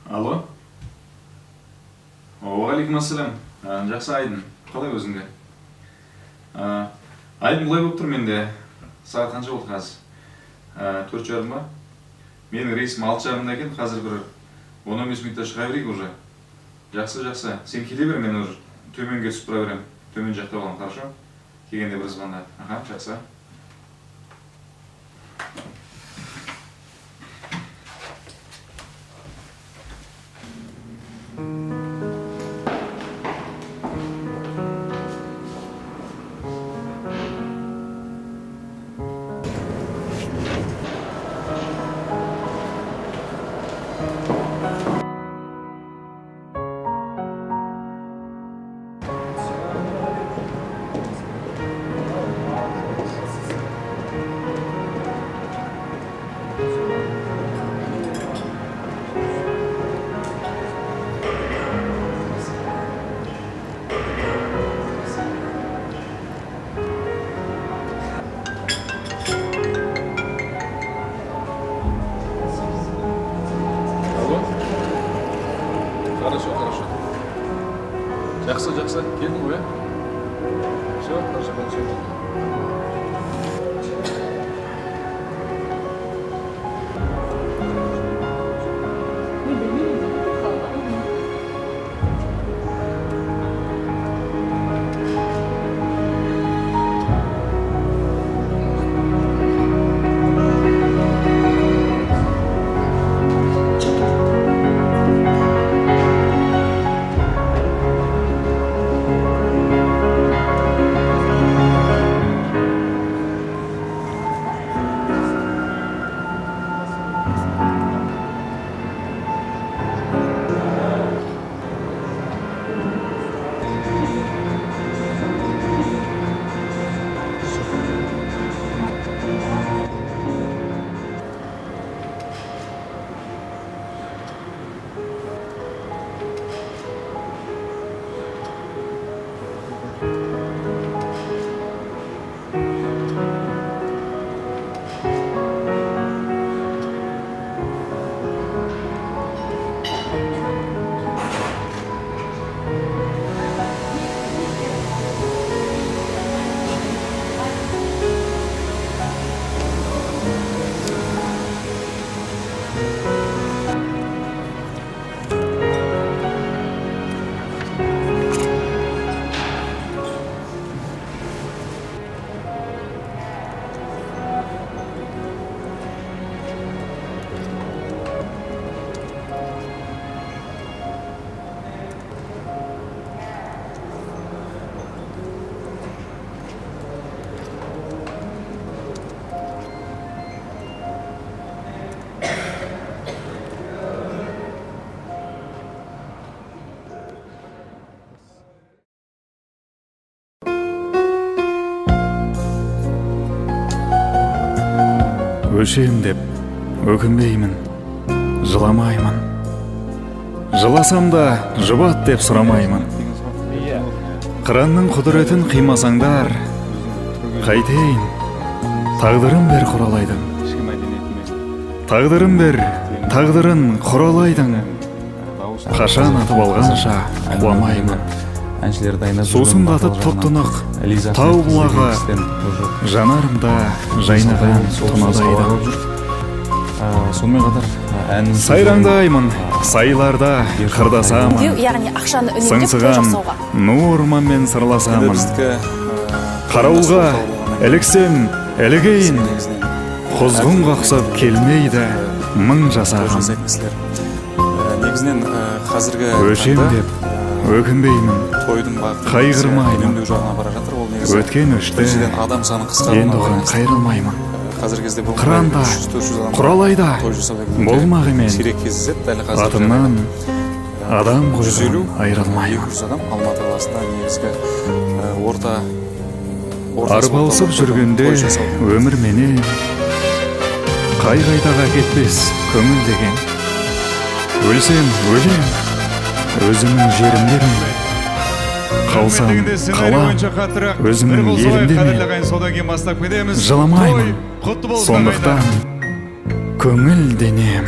Алло. Уағалейкум ассалам. Жақсы Айдын. Қалай өзіңде? Айдын былай болып тұр менде. Сағат қанша болды қазір? 4:30 ба? Менің рейсім 6:30-да екен. Қазір бір 10-15 минутта шыға берейік уже. Жақсы. Сен келе бер, мен уже төменге түсіп тұра берем. Төмен жақта боламын, хорошо? Келгенде бір звонда. Жақсы. Хорошо. Жақсы. Келдің ғой, Все, хорошо. Өшем деп өкінбеймін, жыламаймын. Жыласам да жұбат деп сұрамаймын. Қыранның құдыретін қимасаңдар, қайтейін, тағдырым бер құралайдың. Тағдырым бер, тағдырын құралайдың. Қашан атып алғанша құламаймын. Сусындатып топ-тұнық тау бұлағы, жанарымда жайнаған тұнадайды. Сонымен қатар Сайраңдаймын, сайларда қырдасамын. Сыңсыған ну орманмен сырласамын. Қарауылға іліксем ілігейін, құзғын қақсап келмейді мың жасағым. Өшем деп өкінбеймін, қайғырмаймын. Өткен өшті, енді оған қайрылмаймын. Қыранда, құралайда болмағымен, атымнан адам қойған айрылмаймын. Арбалысып жүргенде өмір менен, қай-қайдаға кетпес көңіл деген. Өлсем өлем, өзімнің жерімде мен. Қалсам қала, өзімнің елімде мен. Жыламаймын, сондықтан көңіл денем.